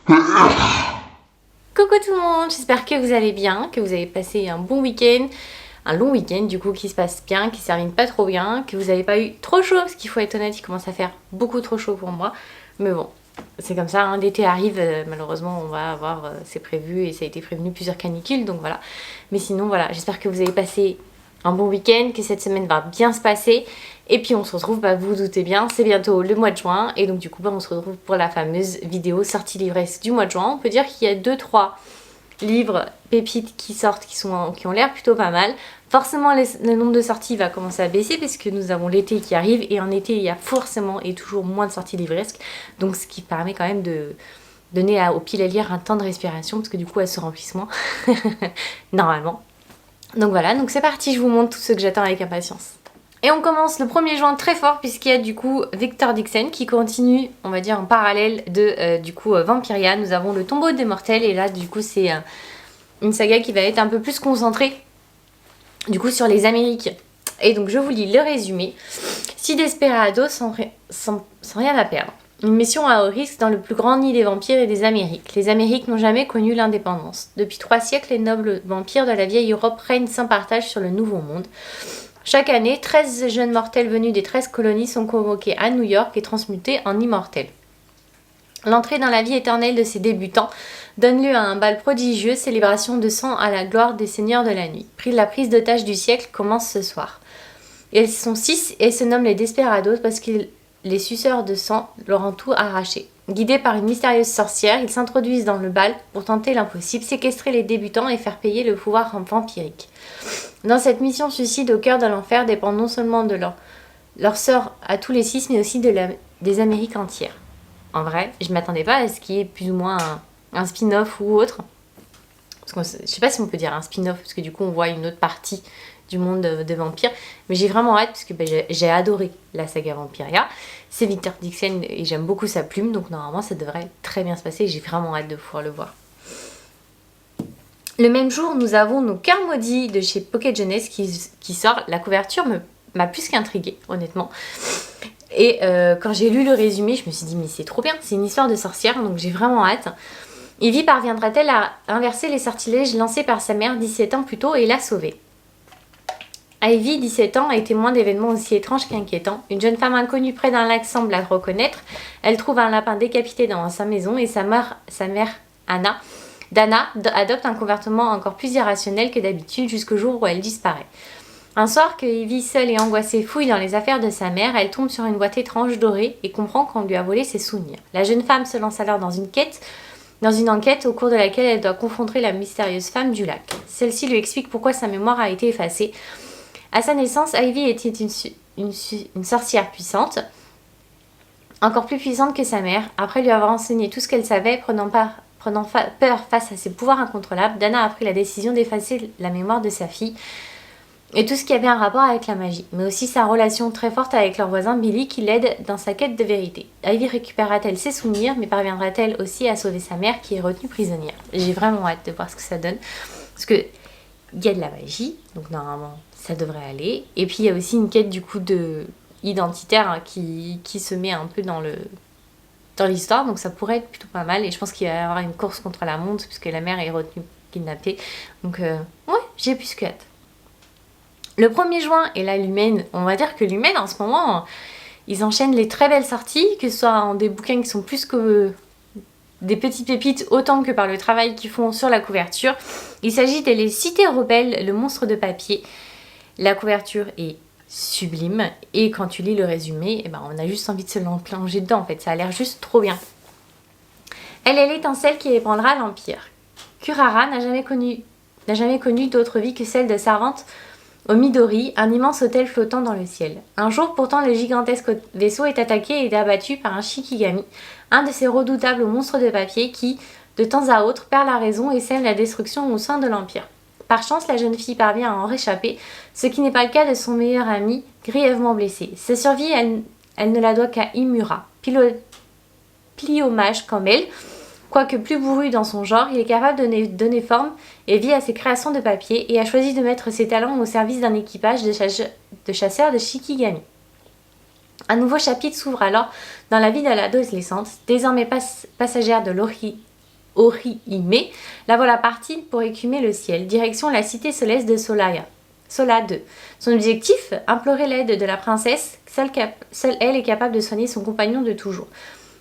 Coucou tout le monde, j'espère que vous allez bien, que vous avez passé un bon week-end, un long week-end du coup qui se passe bien, qui se termine pas trop bien, que vous n'avez pas eu trop chaud, parce qu'il faut être honnête, il commence à faire beaucoup trop chaud pour moi. Mais bon, c'est comme ça, hein, l'été arrive, malheureusement on va avoir, c'est prévu et ça a été prévenu plusieurs canicules, donc voilà. Mais sinon voilà, j'espère que vous avez passé un bon week-end, que cette semaine va bien se passer. Et puis on se retrouve, vous vous doutez bien, c'est bientôt le mois de juin. Et donc du coup, on se retrouve pour la fameuse vidéo sortie livresse du mois de juin. On peut dire qu'il y a 2-3 livres pépites qui sortent, qui ont l'air plutôt pas mal. Forcément, le nombre de sorties va commencer à baisser parce que nous avons l'été qui arrive. Et en été, il y a forcément et toujours moins de sorties livresques. Donc ce qui permet quand même de donner aux piles à lire un temps de respiration parce que du coup, elles se remplissent moins. Normalement. Donc voilà, donc c'est parti, je vous montre tout ce que j'attends avec impatience. Et on commence le 1er juin très fort puisqu'il y a du coup Victor Dixon qui continue, on va dire en parallèle de Vampiria. Nous avons le tombeau des mortels et là du coup c'est une saga qui va être un peu plus concentrée du coup sur les Amériques. Et donc je vous lis le résumé. 6 desperados sans rien à perdre. Une mission à haut risque dans le plus grand nid des vampires et des Amériques. Les Amériques n'ont jamais connu l'indépendance. Depuis 3 siècles, les nobles vampires de la vieille Europe règnent sans partage sur le nouveau monde. Chaque année, 13 jeunes mortels venus des 13 colonies sont convoqués à New York et transmutés en immortels. L'entrée dans la vie éternelle de ces débutants donne lieu à un bal prodigieux, célébration de sang à la gloire des seigneurs de la nuit. La prise d'otage du siècle commence ce soir. Ils sont 6 et se nomment les Desperados parce que les suceurs de sang leur ont tout arraché. Guidés par une mystérieuse sorcière, ils s'introduisent dans le bal pour tenter l'impossible, séquestrer les débutants et faire payer le pouvoir vampirique. Dans cette mission suicide au cœur de l'enfer dépend non seulement de leur sort à tous les 6, mais aussi des Amériques entières. En vrai, je m'attendais pas à ce qu'il y ait plus ou moins un spin-off ou autre. Parce que je sais pas si on peut dire un spin-off, parce que du coup on voit une autre partie du monde de vampires. Mais j'ai vraiment hâte, parce que j'ai adoré la saga Vampiria. C'est Victor Dixon et j'aime beaucoup sa plume, donc normalement ça devrait très bien se passer et j'ai vraiment hâte de pouvoir le voir. Le même jour, nous avons nos Cœurs maudits de chez Pocket Jeunesse qui sort. La couverture m'a plus qu'intriguée, honnêtement. Et quand j'ai lu le résumé, je me suis dit, mais c'est trop bien, c'est une histoire de sorcière, donc j'ai vraiment hâte. Ivy parviendra-t-elle à inverser les sortilèges lancés par sa mère 17 ans plus tôt et la sauver? Ivy, 17 ans, est témoin d'événements aussi étranges qu'inquiétants. Une jeune femme inconnue près d'un lac semble la reconnaître. Elle trouve un lapin décapité dans sa maison et sa mère Dana adopte un comportement encore plus irrationnel que d'habitude jusqu'au jour où elle disparaît. Un soir que Ivy, seule et angoissée, fouille dans les affaires de sa mère, elle tombe sur une boîte étrange dorée et comprend qu'on lui a volé ses souvenirs. La jeune femme se lance alors dans une enquête au cours de laquelle elle doit confronter la mystérieuse femme du lac. Celle-ci lui explique pourquoi sa mémoire a été effacée. À sa naissance, Ivy était une sorcière puissante, encore plus puissante que sa mère. Après lui avoir enseigné tout ce qu'elle savait, prenant peur face à ses pouvoirs incontrôlables, Dana a pris la décision d'effacer la mémoire de sa fille et tout ce qui avait un rapport avec la magie, mais aussi sa relation très forte avec leur voisin Billy qui l'aide dans sa quête de vérité. Ivy récupérera-t-elle ses souvenirs, mais parviendra-t-elle aussi à sauver sa mère qui est retenue prisonnière? J'ai vraiment hâte de voir ce que ça donne, parce que il y a de la magie, donc normalement ça devrait aller. Et puis il y a aussi une quête du coup identitaire hein, qui se met un peu dans l'histoire, donc ça pourrait être plutôt pas mal. Et je pense qu'il va y avoir une course contre la montre puisque la mère est retenue kidnappée. Donc ouais, j'ai plus que hâte. Le 1er juin, et là l'Humaine, on va dire que l'Humaine en ce moment, ils enchaînent les très belles sorties, que ce soit en des bouquins qui sont plus que des petites pépites autant que par le travail qu'ils font sur la couverture. Il s'agit de Les Cités Rebelles, le monstre de papier. La couverture est sublime et quand tu lis le résumé, on a juste envie de se plonger dedans en fait, ça a l'air juste trop bien. Elle est l'étincelle qui ébranlera l'Empire. Kurara n'a jamais connu d'autre vie que celle de servante au Midori, un immense hôtel flottant dans le ciel. Un jour pourtant, le gigantesque vaisseau est attaqué et abattu par un Shikigami, un de ces redoutables monstres de papier qui, de temps à autre, perd la raison et sème la destruction au sein de l'Empire. Par chance, la jeune fille parvient à en réchapper, ce qui n'est pas le cas de son meilleur ami, grièvement blessé. Sa survie, elle ne la doit qu'à Imura. Pliomage comme elle, quoique plus bourru dans son genre, il est capable de donner forme et vie à ses créations de papier et a choisi de mettre ses talents au service d'un équipage de chasseurs de Shikigami. Un nouveau chapitre s'ouvre alors dans la vie de l'adolescente, désormais passagère de Orihime. La voilà partie pour écumer le ciel, direction la cité céleste de Sola 2. Son objectif, implorer l'aide de la princesse, seule elle est capable de soigner son compagnon de toujours.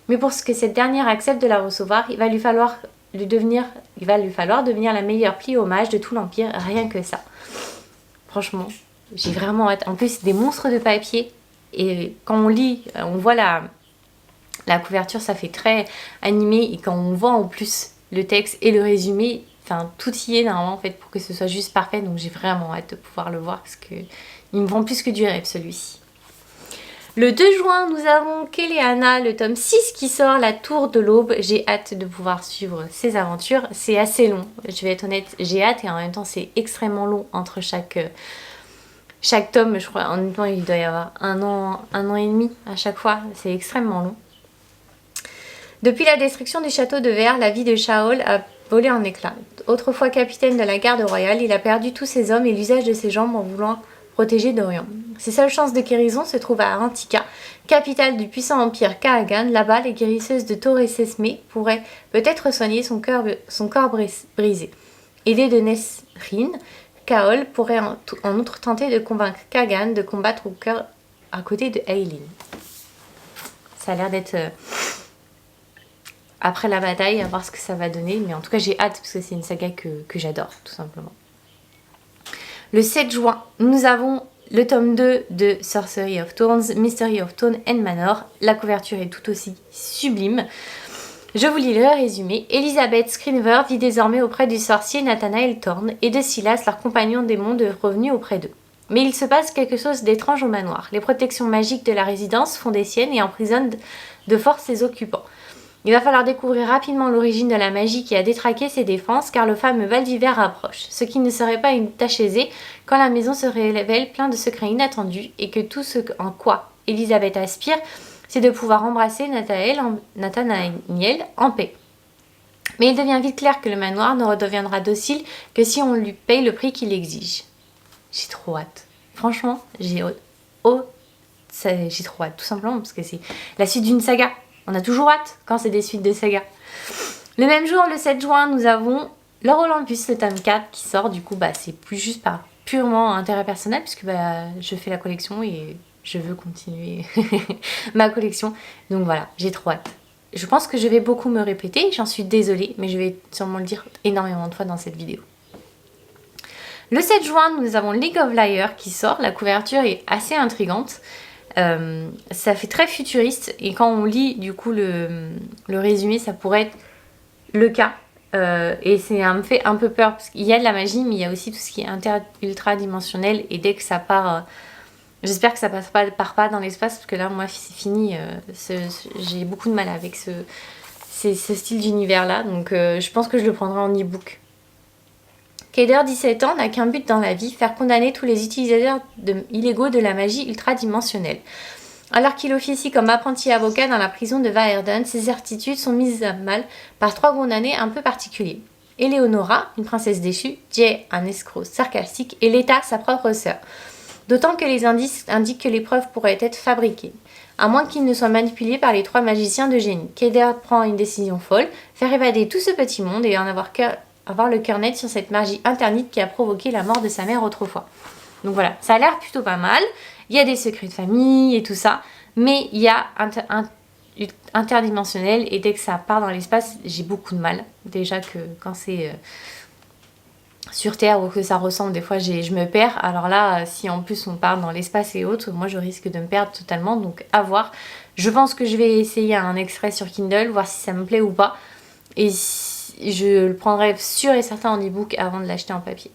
Mais pour que cette dernière accepte de la recevoir, il va lui falloir devenir la meilleure plie-hommage de tout l'Empire, rien que ça. Franchement, j'ai vraiment hâte. En plus, des monstres de papier. Et quand on lit, on voit la couverture, ça fait très animé. Et quand on voit en plus le texte et le résumé, enfin, tout y est normalement en fait pour que ce soit juste parfait. Donc j'ai vraiment hâte de pouvoir le voir parce que il me vend plus que du rêve celui-ci. Le 2 juin, nous avons Keleana, le tome 6 qui sort, La Tour de l'Aube. J'ai hâte de pouvoir suivre ses aventures. C'est assez long, je vais être honnête, j'ai hâte et en même temps c'est extrêmement long entre chaque tome. Je crois, honnêtement, il doit y avoir un an et demi à chaque fois. C'est extrêmement long. Depuis la destruction du château de Verre, la vie de Shaol a volé en éclats. Autrefois capitaine de la garde royale, il a perdu tous ses hommes et l'usage de ses jambes en voulant protéger Dorian. Ses seules chances de guérison se trouvent à Antika, capitale du puissant empire Kaagan. Là-bas, les guérisseuses de Torre Sesme pourraient peut-être soigner son corps brisé. Aidée de Nesrine, Kaol pourrait en outre tenter de convaincre Kaagan de combattre au cœur à côté de Aylin. Ça a l'air d'être après la bataille, à voir ce que ça va donner. Mais en tout cas, j'ai hâte parce que c'est une saga que j'adore, tout simplement. Le 7 juin, nous avons le tome 2 de Sorcery of Thorns, Mystery of Thorn and Manor. La couverture est tout aussi sublime. Je vous lis le résumé. Elizabeth Scrivener vit désormais auprès du sorcier Nathanael Thorn et de Silas, leur compagnon démon revenu auprès d'eux. Mais il se passe quelque chose d'étrange au manoir. Les protections magiques de la résidence font des siennes et emprisonnent de force ses occupants. Il va falloir découvrir rapidement l'origine de la magie qui a détraqué ses défenses car le fameux Val d'hiver approche, ce qui ne serait pas une tâche aisée quand la maison se révèle plein de secrets inattendus et que tout ce en quoi Elisabeth aspire, c'est de pouvoir embrasser Nathanaël en paix. Mais il devient vite clair que le manoir ne redeviendra docile que si on lui paye le prix qu'il exige. J'ai trop hâte. Franchement, j'ai trop hâte, tout simplement parce que c'est la suite d'une saga. On a toujours hâte quand c'est des suites de saga. Le même jour, le 7 juin, nous avons L'Or Olympus, le tome 4 qui sort. Du coup, c'est plus juste par purement intérêt personnel puisque je fais la collection et je veux continuer ma collection. Donc voilà, j'ai trop hâte. Je pense que je vais beaucoup me répéter, j'en suis désolée, mais je vais sûrement le dire énormément de fois dans cette vidéo. Le 7 juin, nous avons League of Liars qui sort. La couverture est assez intrigante. Ça fait très futuriste et quand on lit du coup le résumé, ça pourrait être le cas. Et ça me fait un peu peur parce qu'il y a de la magie, mais il y a aussi tout ce qui est ultra dimensionnel. Et dès que ça part, j'espère que ça part pas dans l'espace parce que là, moi, c'est fini. J'ai beaucoup de mal avec ce style d'univers là. Donc, je pense que je le prendrai en e-book. Keder, 17 ans, n'a qu'un but dans la vie, faire condamner tous les utilisateurs illégaux de la magie ultradimensionnelle. Alors qu'il officie comme apprenti avocat dans la prison de Vaerden, ses certitudes sont mises à mal par 3 condamnés un peu particuliers. Eleonora, une princesse déchue, Jay, un escroc sarcastique, et Leta, sa propre sœur. D'autant que les indices indiquent que les preuves pourraient être fabriquées. À moins qu'ils ne soient manipulés par les 3 magiciens de génie. Keder prend une décision folle, faire évader tout ce petit monde et en avoir le cœur net sur cette magie interdite qui a provoqué la mort de sa mère autrefois. Donc voilà, ça a l'air plutôt pas mal. Il y a des secrets de famille et tout ça, mais il y a interdimensionnel et dès que ça part dans l'espace, j'ai beaucoup de mal. Déjà que quand c'est sur Terre ou que ça ressemble, des fois je me perds. Alors là, si en plus on part dans l'espace et autres, moi je risque de me perdre totalement, donc à voir. Je pense que je vais essayer un extrait sur Kindle, voir si ça me plaît ou pas. Et je le prendrai sûr et certain en e-book avant de l'acheter en papier.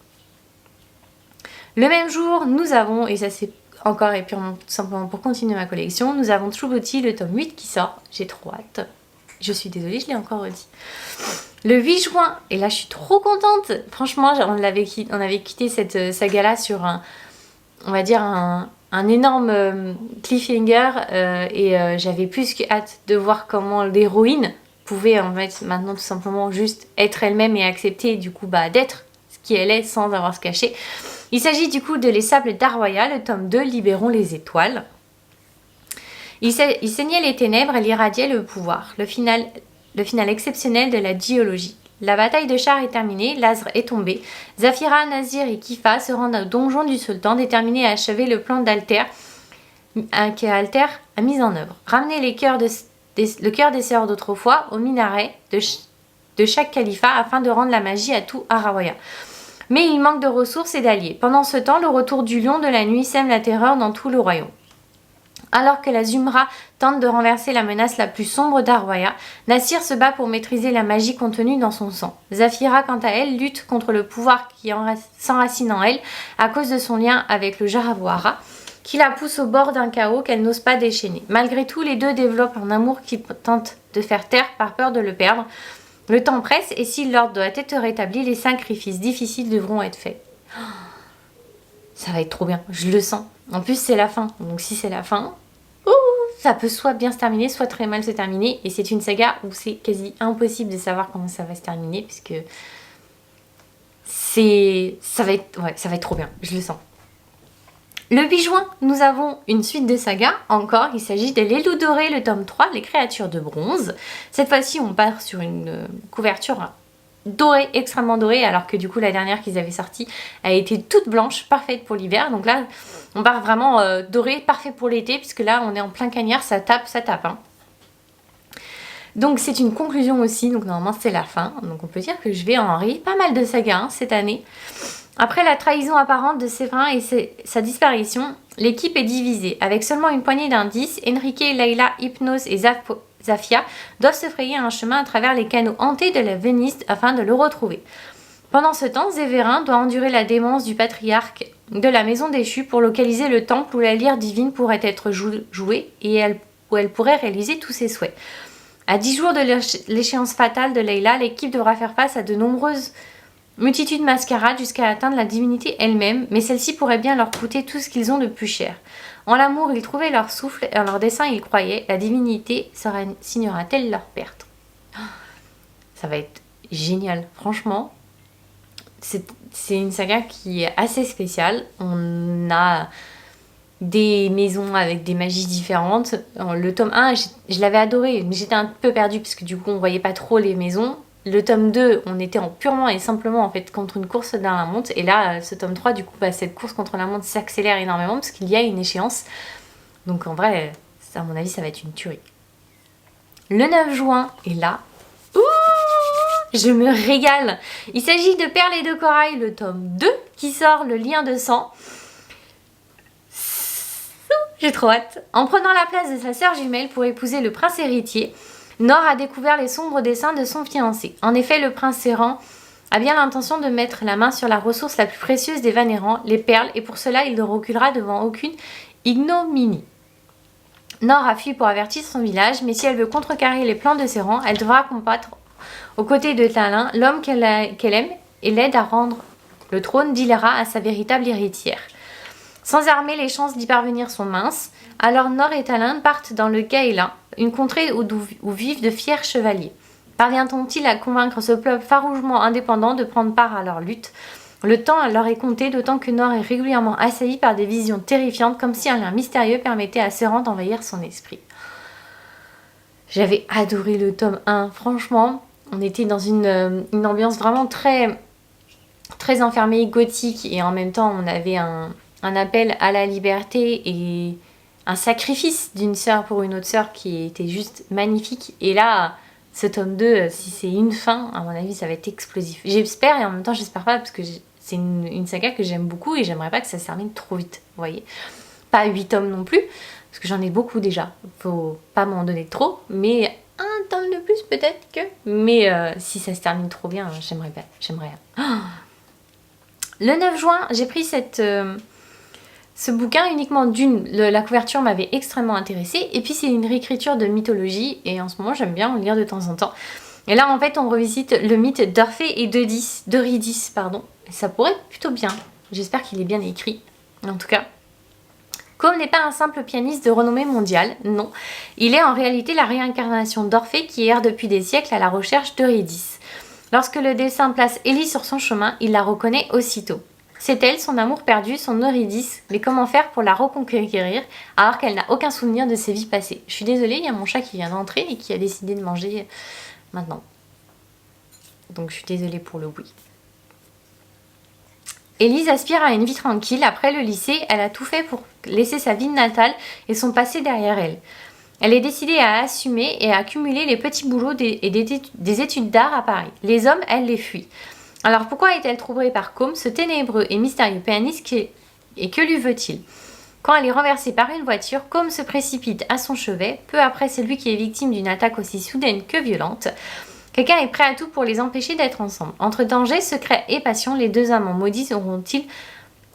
Le même jour, nous avons, et ça c'est encore et purement tout simplement pour continuer ma collection, nous avons True Beauty, le tome 8 qui sort. J'ai trop hâte. Je suis désolée, je l'ai encore redit. Le 8 juin, et là je suis trop contente. Franchement, on avait quitté cette saga-là sur on va dire un énorme cliffhanger et j'avais plus que hâte de voir comment l'héroïne pouvait en fait maintenant tout simplement juste être elle-même et accepter du coup d'être ce qui elle est sans avoir à se cacher. Il s'agit du coup de Les Sables d'Arroya, le tome 2, Libérons les étoiles. Il saignait les ténèbres, elle irradiait le pouvoir. Le final le final exceptionnel de la duologie. La bataille de Char est terminée, l'Asre est tombé. Zafira, Nazir et Kifa se rendent au donjon du sultan, déterminés à achever le plan d'Alter que Alter a mis en œuvre. Ramener le cœur des sœurs d'autrefois au minaret de chaque califat afin de rendre la magie à tout Harawaya. Mais il manque de ressources et d'alliés. Pendant ce temps, le retour du lion de la nuit sème la terreur dans tout le royaume. Alors que la Zumra tente de renverser la menace la plus sombre d'Harawaya, Nasir se bat pour maîtriser la magie contenue dans son sang. Zafira, quant à elle, lutte contre le pouvoir qui s'enracine en elle à cause de son lien avec le Jarawara, qui la pousse au bord d'un chaos qu'elle n'ose pas déchaîner. Malgré tout, les deux développent un amour qui tente de faire taire par peur de le perdre. Le temps presse et si l'ordre doit être rétabli, les sacrifices difficiles devront être faits. Ça va être trop bien, je le sens. En plus, c'est la fin. Donc si c'est la fin, ça peut soit bien se terminer, soit très mal se terminer. Et c'est une saga où c'est quasi impossible de savoir comment ça va se terminer, puisque ça va être trop bien, je le sens. Le 8 juin, nous avons une suite de sagas. Encore, il s'agit de Les Loups Dorés, le tome 3, Les Créatures de Bronze. Cette fois-ci, on part sur une couverture dorée, extrêmement dorée, alors que du coup, la dernière qu'ils avaient sortie a été toute blanche, parfaite pour l'hiver. Donc là, on part vraiment doré, parfait pour l'été, puisque là, on est en plein cagnard, ça tape. Hein. Donc c'est une conclusion aussi, donc normalement c'est la fin. Donc on peut dire que je vais en rire pas mal de sagas cette année. Après la trahison apparente de Séverin et sa disparition, l'équipe est divisée. Avec seulement une poignée d'indices, Enrique, Layla, Hypnos et Zafia doivent se frayer un chemin à travers les canaux hantés de la Venise afin de le retrouver. Pendant ce temps, Séverin doit endurer la démence du patriarche de la maison déchue pour localiser le temple où la lyre divine pourrait être jouée et où elle pourrait réaliser tous ses souhaits. À 10 jours de l'échéance fatale de Layla, l'équipe devra faire face à de nombreuses multitudes mascarades jusqu'à atteindre la divinité elle-même, mais celle-ci pourrait bien leur coûter tout ce qu'ils ont de plus cher. En l'amour, ils trouvaient leur souffle et en leur dessein, ils croyaient. La divinité signera-t-elle leur perte? Ça va être génial, franchement. C'est une saga qui est assez spéciale. On a des maisons avec des magies différentes. Le tome 1, je l'avais adoré, mais j'étais un peu perdue parce que du coup, on voyait pas trop les maisons. Le tome 2, on était purement et simplement en fait contre une course dans la montre. Et là, ce tome 3, du coup, cette course contre la montre s'accélère énormément parce qu'il y a une échéance. Donc en vrai, à mon avis, ça va être une tuerie. Le 9 juin, et là, je me régale. Il s'agit de Perles et de Corail, le tome 2, qui sort, le lien de sang. J'ai trop hâte. En prenant la place de sa sœur jumelle pour épouser le prince héritier, Nor a découvert les sombres desseins de son fiancé. En effet, le prince Séran a bien l'intention de mettre la main sur la ressource la plus précieuse des Vanérans, les perles, et pour cela, il ne reculera devant aucune ignominie. Nor a fui pour avertir son village, mais si elle veut contrecarrer les plans de Séran, elle devra combattre aux côtés de Talin, l'homme qu'elle aime, et l'aide à rendre le trône d'Ilera à sa véritable héritière. Sans armée, les chances d'y parvenir sont minces. Alors Nor et Talin partent dans le Gaëla, une contrée où vivent de fiers chevaliers. Parvient-on-il à convaincre ce peuple farouchement indépendant de prendre part à leur lutte? Le temps leur est compté, d'autant que Nor est régulièrement assailli par des visions terrifiantes, comme si un lien mystérieux permettait à Séran d'envahir son esprit. J'avais adoré le tome 1, franchement. On était dans une ambiance vraiment très, très enfermée, gothique, et en même temps on avait un appel à la liberté et un sacrifice d'une sœur pour une autre sœur qui était juste magnifique. Et là, ce tome 2, si c'est une fin, à mon avis, ça va être explosif. J'espère, et en même temps, j'espère pas, parce que c'est une saga que j'aime beaucoup et j'aimerais pas que ça se termine trop vite, vous voyez. Pas 8 tomes non plus, parce que j'en ai beaucoup déjà. Faut pas m'en donner trop, mais un tome de plus peut-être que... Mais si ça se termine trop bien, j'aimerais pas. Oh. Le 9 juin, j'ai pris ce bouquin uniquement la couverture m'avait extrêmement intéressée, et puis c'est une réécriture de mythologie, et en ce moment j'aime bien en lire de temps en temps. Et là en fait on revisite le mythe d'Orphée et d'Eurydice, et ça pourrait être plutôt bien. J'espère qu'il est bien écrit, en tout cas. Côme n'est pas un simple pianiste de renommée mondiale, non. Il est en réalité la réincarnation d'Orphée qui erre depuis des siècles à la recherche d'Eurydice. Lorsque le destin place Élie sur son chemin, il la reconnaît aussitôt. C'est elle, son amour perdu, son Eurydice, mais comment faire pour la reconquérir alors qu'elle n'a aucun souvenir de ses vies passées? Je suis désolée, il y a mon chat qui vient d'entrer et qui a décidé de manger maintenant. Donc je suis désolée pour le oui. Élise aspire à une vie tranquille. Après le lycée, elle a tout fait pour laisser sa ville natale et son passé derrière elle. Elle est décidée à assumer et à accumuler les petits boulots et des études d'art à Paris. Les hommes, elle les fuit. Alors pourquoi est-elle troublée par Côme, ce ténébreux et mystérieux pianiste et que lui veut-il? Quand elle est renversée par une voiture, Côme se précipite à son chevet. Peu après, c'est lui qui est victime d'une attaque aussi soudaine que violente. Quelqu'un est prêt à tout pour les empêcher d'être ensemble. Entre danger, secret et passion, les deux amants maudits auront-ils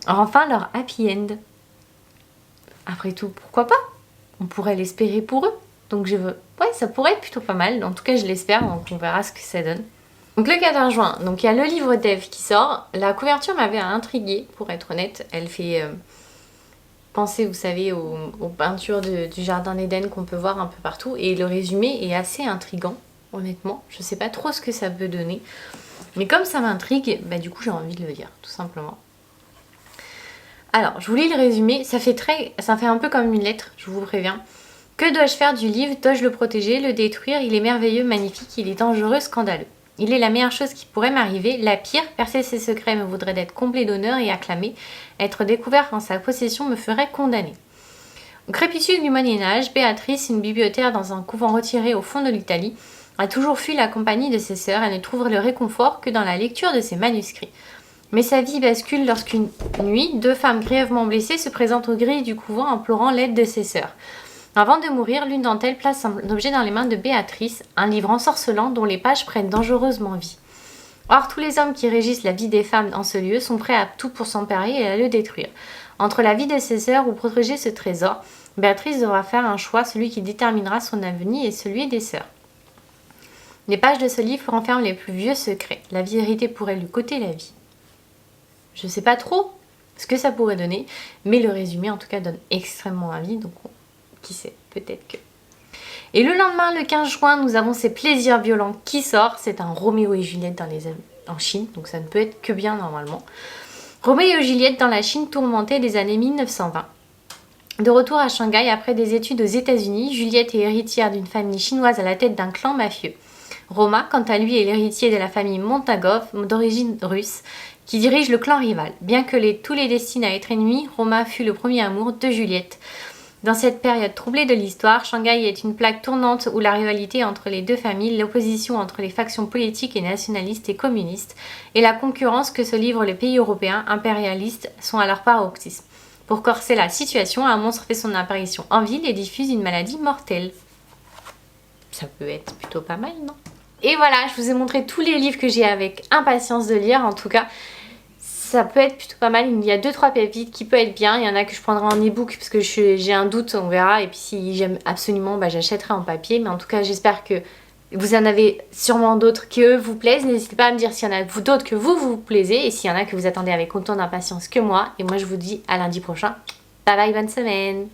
enfin leur happy end? Après tout, pourquoi pas? On pourrait l'espérer pour eux. Donc ouais, ça pourrait être plutôt pas mal. En tout cas, je l'espère, donc on verra ce que ça donne. Donc le 14 juin, donc il y a le livre d'Ève qui sort. La couverture m'avait intriguée, pour être honnête. Elle fait penser, vous savez, aux peintures du jardin d'Éden qu'on peut voir un peu partout. Et le résumé est assez intriguant, honnêtement. Je sais pas trop ce que ça peut donner. Mais comme ça m'intrigue, bah, du coup j'ai envie de le lire, tout simplement. Alors, je vous lis le résumé. Ça fait un peu comme une lettre, je vous préviens. Que dois-je faire du livre? Dois-je le protéger, le détruire? Il est merveilleux, magnifique, il est dangereux, scandaleux. Il est la meilleure chose qui pourrait m'arriver. La pire, percer ses secrets me voudrait d'être comblé d'honneur et acclamé. Être découvert en sa possession me ferait condamner. Au crépuscule du Moyen-Âge, Béatrice, une bibliothécaire dans un couvent retiré au fond de l'Italie, a toujours fui la compagnie de ses sœurs. Elle ne trouve le réconfort que dans la lecture de ses manuscrits. Mais sa vie bascule lorsqu'une nuit, deux femmes grièvement blessées se présentent aux grilles du couvent implorant l'aide de ses sœurs. Avant de mourir, l'une d'entre elles place un objet dans les mains de Béatrice, un livre ensorcelant dont les pages prennent dangereusement vie. Or, tous les hommes qui régissent la vie des femmes en ce lieu sont prêts à tout pour s'emparer et à le détruire. Entre la vie de ses sœurs ou protéger ce trésor, Béatrice devra faire un choix, celui qui déterminera son avenir et celui des sœurs. Les pages de ce livre renferment les plus vieux secrets. La vérité pourrait lui coûter la vie. Je sais pas trop ce que ça pourrait donner, mais le résumé en tout cas donne extrêmement envie, donc qui sait, peut-être que... Et le lendemain, le 15 juin, nous avons Ces plaisirs violents qui sort. C'est un Roméo et Juliette en Chine, donc ça ne peut être que bien normalement. Roméo et Juliette dans la Chine tourmentée des années 1920. De retour à Shanghai après des études aux États-Unis, Juliette est héritière d'une famille chinoise à la tête d'un clan mafieux. Roma, quant à lui, est l'héritier de la famille Montagov, d'origine russe, qui dirige le clan rival. Bien que tous les destinent à être ennemis, Roma fut le premier amour de Juliette. Dans cette période troublée de l'histoire, Shanghai est une plaque tournante où la rivalité entre les deux familles, l'opposition entre les factions politiques et nationalistes et communistes, et la concurrence que se livrent les pays européens impérialistes sont à leur paroxysme. Pour corser la situation, un monstre fait son apparition en ville et diffuse une maladie mortelle. Ça peut être plutôt pas mal, non? Et voilà, je vous ai montré tous les livres que j'ai avec impatience de lire. En tout cas, ça peut être plutôt pas mal. Il y a 2-3 pépites qui peuvent être bien. Il y en a que je prendrai en e-book parce que j'ai un doute, on verra. Et puis si j'aime absolument, bah, j'achèterai en papier. Mais en tout cas, j'espère que vous en avez sûrement d'autres qui eux vous plaisent. N'hésitez pas à me dire s'il y en a d'autres que vous plaisez et s'il y en a que vous attendez avec autant d'impatience que moi. Et moi, je vous dis à lundi prochain. Bye bye, bonne semaine!